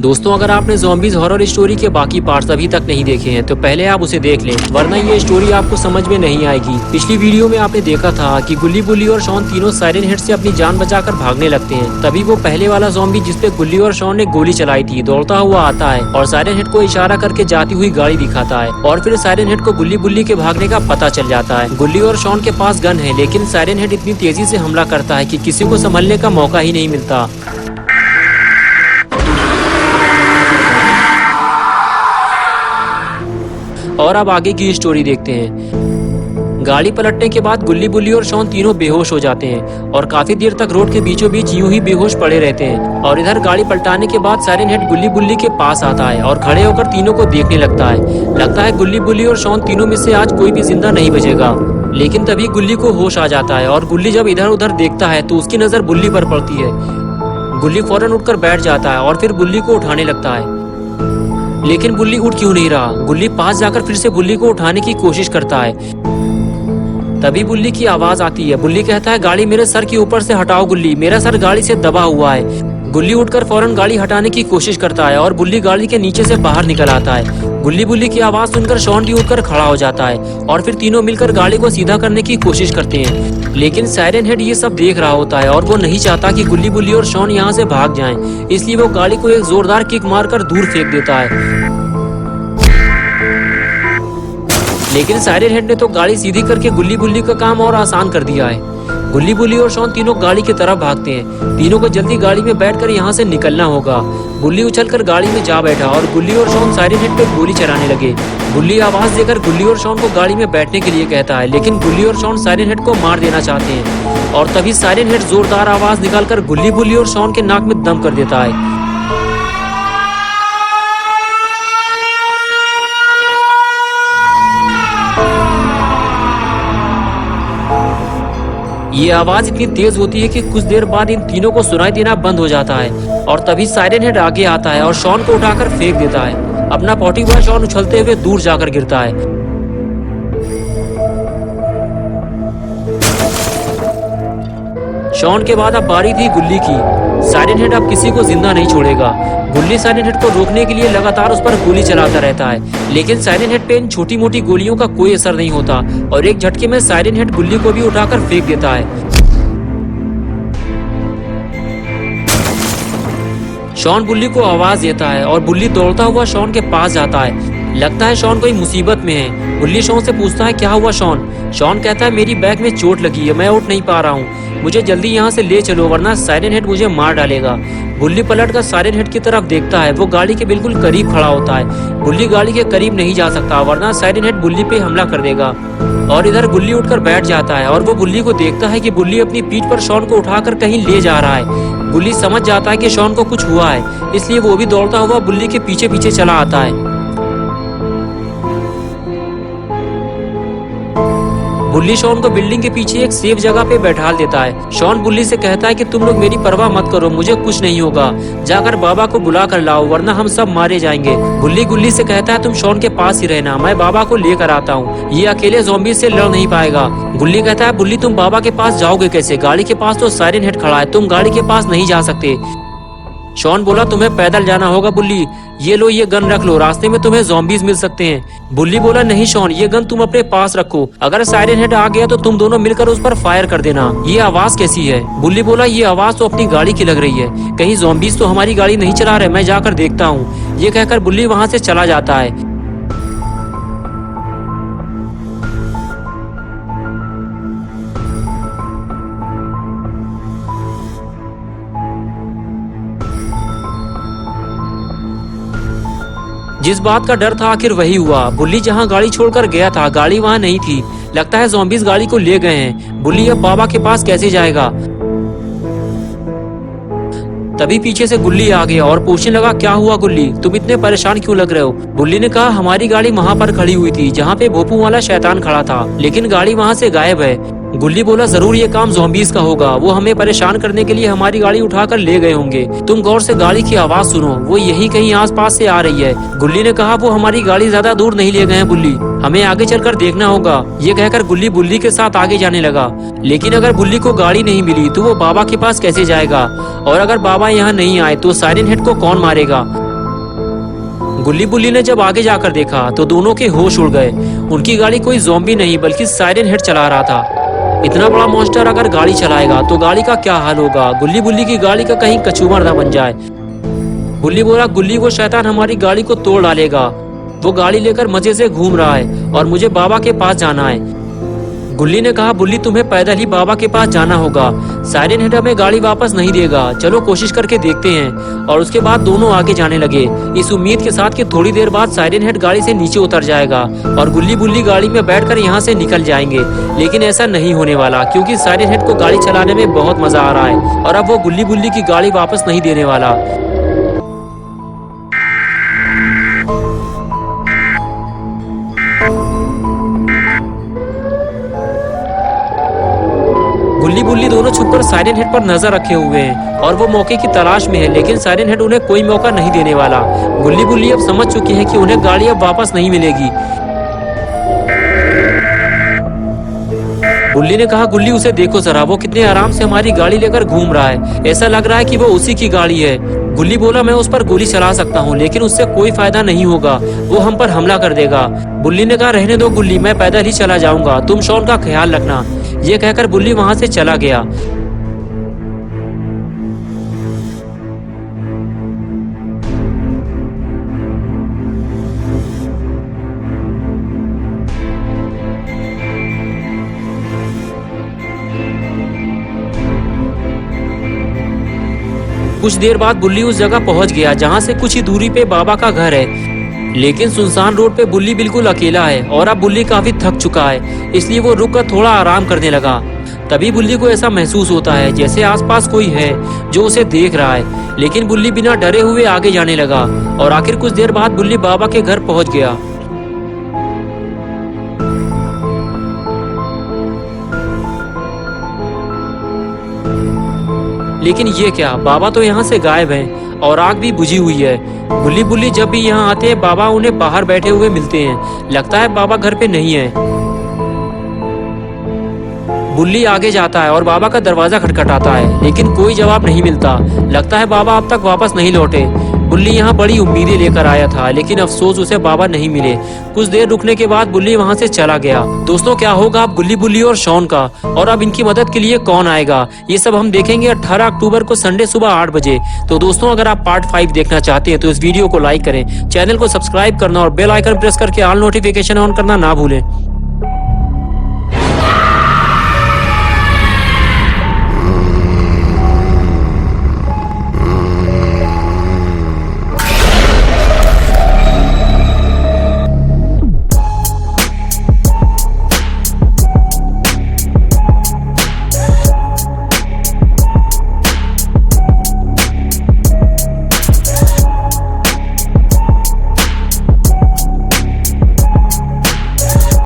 दोस्तों, अगर आपने ज़ॉम्बीज़ हॉरर स्टोरी के बाकी पार्ट्स अभी तक नहीं देखे हैं तो पहले आप उसे देख लें, वरना ये स्टोरी आपको समझ में नहीं आएगी। पिछली वीडियो में आपने देखा था कि गुल्ली बुल्ली और शॉन तीनों सायरन हेड से अपनी जान बचाकर भागने लगते हैं। तभी वो पहले वाला ज़ॉम्बी जिसपे गुल्ली और शॉन ने गोली चलाई थी दौड़ता हुआ आता है और सायरन हेड को इशारा करके जाती हुई गाड़ी दिखाता है और फिर सायरन हेड को गुल्ली बुल्ली के भागने का पता चल जाता है। गुल्ली और शॉन के पास गन है, लेकिन सायरन हेड इतनी तेजी से हमला करता है कि किसी को संभलने का मौका ही नहीं मिलता। और अब आगे की स्टोरी देखते हैं। गाड़ी पलटने के बाद गुल्ली बुल्ली और शॉन तीनों बेहोश हो जाते हैं और काफी देर तक रोड के बीचों बीच यूं ही बेहोश पड़े रहते हैं। और इधर गाड़ी पलटाने के बाद सायरन हेड गुल्ली बुल्ली के पास आता है और खड़े होकर तीनों को देखने लगता है गुल्ली बुल्ली और शॉन तीनों में से आज कोई भी जिंदा नहीं बचेगा। लेकिन तभी गुल्ली को होश आ जाता है और गुल्ली जब इधर उधर देखता है तो उसकी नजर बुल्ली पर पड़ती है। गुल्ली फौरन उठकर बैठ जाता है और फिर बुल्ली को उठाने लगता है, लेकिन बुल्ली उठ क्यों नहीं रहा। गुल्ली पास जाकर फिर से बुल्ली को उठाने की कोशिश करता है। तभी बुल्ली की आवाज आती है। बुल्ली कहता है, गाड़ी मेरे सर के ऊपर से हटाओ गुल्ली, मेरा सर गाड़ी से दबा हुआ है। गुल्ली उठकर फौरन गाड़ी हटाने की कोशिश करता है और बुल्ली गाड़ी के नीचे से बाहर निकल आता है। गुल्ली बुल्ली की आवाज सुनकर शॉन भी उठकर खड़ा हो जाता है और फिर तीनों मिलकर गाड़ी को सीधा करने की कोशिश करते हैं। लेकिन सायरन हेड ये सब देख रहा होता है और वो नहीं चाहता कि गुल्ली बुल्ली और शॉन यहाँ से भाग जाएं, इसलिए वो गाड़ी को एक जोरदार किक मारकर दूर फेंक देता है। लेकिन सायरन हेड ने तो गाड़ी सीधी करके गुल्ली बुल्ली का काम और आसान कर दिया है। गुल्ली बुल्ली और शॉन तीनों गाड़ी की तरफ भागते हैं। तीनों को जल्दी गाड़ी में बैठकर यहाँ से निकलना होगा। बुल्ली उछलकर गाड़ी में जा बैठा और गुल्ली और शॉन सायरन हेड पे गोली चलाने लगे। बुल्ली आवाज देकर गुल्ली और शॉन को गाड़ी में बैठने के लिए कहता है, लेकिन गुल्ली और शॉन सायरन हेड को मार देना चाहते हैं। और तभी सायरन हेड जोरदार आवाज निकालकर गुल्ली बुल्ली और शॉन के नाक में दम कर देता है। ये आवाज इतनी तेज होती है कि कुछ देर बाद इन तीनों को सुनाई देना बंद हो जाता है और तभी सायरन हेड आगे आता है और शॉन को उठाकर फेंक देता है। अपना पॉटी बॉय शॉन उछलते हुए दूर जाकर गिरता है। शॉन के बाद अब बारी थी गुल्ली की। सायरन हेड अब किसी को जिंदा नहीं छोड़ेगा। गुल्ली सायरन हेड को रोकने के लिए लगातार उस पर गोली चलाता रहता है, लेकिन सायरन हेड पे इन छोटी मोटी गोलियों का कोई असर नहीं होता और एक झटके में सायरन हेड गुल्ली को भी उठाकर फेंक देता है। शॉन बुल्ली को आवाज देता है और बुल्ली दौड़ता हुआ शॉन के पास जाता है। लगता है शॉन कोई मुसीबत में है। बुल्ली शॉन से पूछता है, क्या हुआ शॉन? शॉन कहता है, मेरी बैक में चोट लगी है, मैं उठ नहीं पा रहा हूँ, मुझे जल्दी यहाँ से ले चलो वरना सायरन हेड मुझे मार डालेगा। बुल्ली पलटकर सायरन हेड की तरफ देखता है। वो गाड़ी के बिल्कुल करीब खड़ा होता है। बुल्ली गाड़ी के करीब नहीं जा सकता वरना सायरन हेड बुल्ली पे हमला कर देगा। और इधर गुल्ली उठकर बैठ जाता है और वो बुल्ली को देखता है कि बुल्ली अपनी पीठ पर शॉन को उठाकर कहीं ले जा रहा है। बुल्ली समझ जाता है कि शॉन को कुछ हुआ है, इसलिए वो भी दौड़ता हुआ बुल्ली के पीछे पीछे चला आता है। बुल्ली शॉन को बिल्डिंग के पीछे एक सेफ जगह पे बैठा देता है। शॉन बुल्ली से कहता है कि तुम लोग मेरी परवाह मत करो, मुझे कुछ नहीं होगा, जाकर बाबा को बुला कर लाओ वरना हम सब मारे जाएंगे। बुल्ली गुल्ली से कहता है, तुम शॉन के पास ही रहना, मैं बाबा को लेकर आता हूँ, ये अकेले ज़ॉम्बी से लड़ नहीं पाएगा। गुल्ली कहता है, बुल्ली तुम बाबा के पास जाओगे कैसे? गाड़ी के पास तो सायरन हेड खड़ा है, तुम गाड़ी के पास नहीं जा सकते। शॉन बोला, तुम्हें पैदल जाना होगा बुल्ली, ये लो ये गन रख लो, रास्ते में तुम्हें ज़ॉम्बीज़ मिल सकते हैं। बुल्ली बोला, नहीं शॉन, ये गन तुम अपने पास रखो, अगर सायरन हेड आ गया तो तुम दोनों मिलकर उस पर फायर कर देना। ये आवाज कैसी है? बुल्ली बोला, ये आवाज तो अपनी गाड़ी की लग रही है, कहीं ज़ॉम्बीज़ तो हमारी गाड़ी नहीं चला रहे, मैं जाकर देखता हूँ। ये कहकर बुल्ली वहाँ से चला जाता है। जिस बात का डर था आखिर वही हुआ। बुल्ली जहां गाड़ी छोड़कर गया था गाड़ी वहां नहीं थी। लगता है ज़ॉम्बीज़ गाड़ी को ले गए हैं। बुल्ली अब बाबा के पास कैसे जाएगा? तभी पीछे से गुल्ली आ गया और पूछने लगा, क्या हुआ गुल्ली, तुम इतने परेशान क्यों लग रहे हो? बुल्ली ने कहा, हमारी गाड़ी वहाँ पर खड़ी हुई थी जहाँ पे भोपू वाला शैतान खड़ा था, लेकिन गाड़ी वहाँ से गायब है। गुल्ली बोला, जरूर ये काम ज़ॉम्बीज़ का होगा, वो हमें परेशान करने के लिए हमारी गाड़ी उठाकर ले गए होंगे। तुम गौर से गाड़ी की आवाज सुनो, वो यही कहीं आसपास से आ रही है। गुल्ली ने कहा, वो हमारी गाड़ी ज्यादा दूर नहीं ले गए हैं बुल्ली, हमें आगे चलकर देखना होगा। ये कहकर गुल्ली बुल्ली के साथ आगे जाने लगा। लेकिन अगर बुल्ली को गाड़ी नहीं मिली तो वो बाबा के पास कैसे जाएगा? और अगर बाबा यहाँ नहीं आए तो सायरन हेड को कौन मारेगा? गुल्ली बुल्ली ने जब आगे जाकर देखा तो दोनों के होश उड़ गए। उनकी गाड़ी कोई ज़ॉम्बी नहीं बल्कि साइरन हेड चला रहा था। इतना बड़ा मॉन्स्टर अगर गाड़ी चलाएगा तो गाड़ी का क्या हाल होगा। गुल्ली बुल्ली की गाड़ी का कहीं कचूमर न बन जाए। बुल्ली बोला, गुल्ली वो शैतान हमारी गाड़ी को तोड़ डालेगा। वो गाड़ी लेकर मजे से घूम रहा है और मुझे बाबा के पास जाना है। गुल्ली ने कहा, बुल्ली तुम्हें पैदल ही बाबा के पास जाना होगा। साइरन हेड हमें गाड़ी वापस नहीं देगा। चलो कोशिश करके देखते हैं। और उसके बाद दोनों आगे जाने लगे, इस उम्मीद के साथ कि थोड़ी देर बाद साइरन हेड गाड़ी से नीचे उतर जाएगा और गुल्ली बुल्ली गाड़ी में बैठकर यहाँ से निकल जाएंगे। लेकिन ऐसा नहीं होने वाला, क्योंकि साइरन हेड को गाड़ी चलाने में बहुत मजा आ रहा है और अब वो गुल्ली बुल्ली की गाड़ी वापस नहीं देने वाला। गुल्ली बुल्ली दोनों छुपकर साइरन हेड पर नजर रखे हुए हैं और वो मौके की तलाश में है, लेकिन साइरन हेड उन्हें कोई मौका नहीं देने वाला। गुल्ली बुल्ली अब समझ चुकी है कि उन्हें गाड़ी अब वापस नहीं मिलेगी। बुल्ली ने कहा, गुल्ली उसे देखो जरा, वो कितने आराम से हमारी गाड़ी लेकर घूम रहा है। ऐसा लग रहा है कि वो उसी की गाड़ी है। गुल्ली बोला, मैं उस पर गोली चला सकता हूँ लेकिन उससे कोई फायदा नहीं होगा, वो हम पर हमला कर देगा। बुल्ली ने कहा, रहने दो गुल्ली, मैं पैदल ही चला जाऊंगा, तुम शॉन का ख्याल रखना। ये कहकर बुल्ली वहां से चला गया। कुछ देर बाद बुल्ली उस जगह पहुंच गया जहां से कुछ ही दूरी पे बाबा का घर है। लेकिन सुनसान रोड पे बुल्ली बिल्कुल अकेला है और अब बुल्ली काफी थक चुका है, इसलिए वो रुककर थोड़ा आराम करने लगा। तभी बुल्ली को ऐसा महसूस होता है जैसे आसपास कोई है जो उसे देख रहा है। लेकिन बुल्ली बिना डरे हुए आगे जाने लगा और आखिर कुछ देर बाद बुल्ली बाबा के घर पहुंच गया। लेकिन ये क्या, बाबा तो यहाँ से गायब हैं और आग भी बुझी हुई है। गुल्ली बुल्ली जब भी यहाँ आते हैं बाबा उन्हें बाहर बैठे हुए मिलते हैं। लगता है बाबा घर पे नहीं है। बुल्ली आगे जाता है और बाबा का दरवाजा खटखटाता है, लेकिन कोई जवाब नहीं मिलता। लगता है बाबा अब तक वापस नहीं लौटे। बुल्ली यहाँ बड़ी उम्मीदें लेकर आया था, लेकिन अफसोस उसे बाबा नहीं मिले। कुछ देर रुकने के बाद बुल्ली वहाँ से चला गया। दोस्तों, क्या होगा अब गुल्ली बुल्ली और शॉन का, और अब इनकी मदद के लिए कौन आएगा, ये सब हम देखेंगे 18 अक्टूबर को संडे सुबह 8 बजे। तो दोस्तों, अगर आप पार्ट 5 देखना चाहते हैं तो इस वीडियो को लाइक करें, चैनल को सब्सक्राइब करना और बेल आइकन प्रेस करके ऑल नोटिफिकेशन ऑन करना ना भूलें।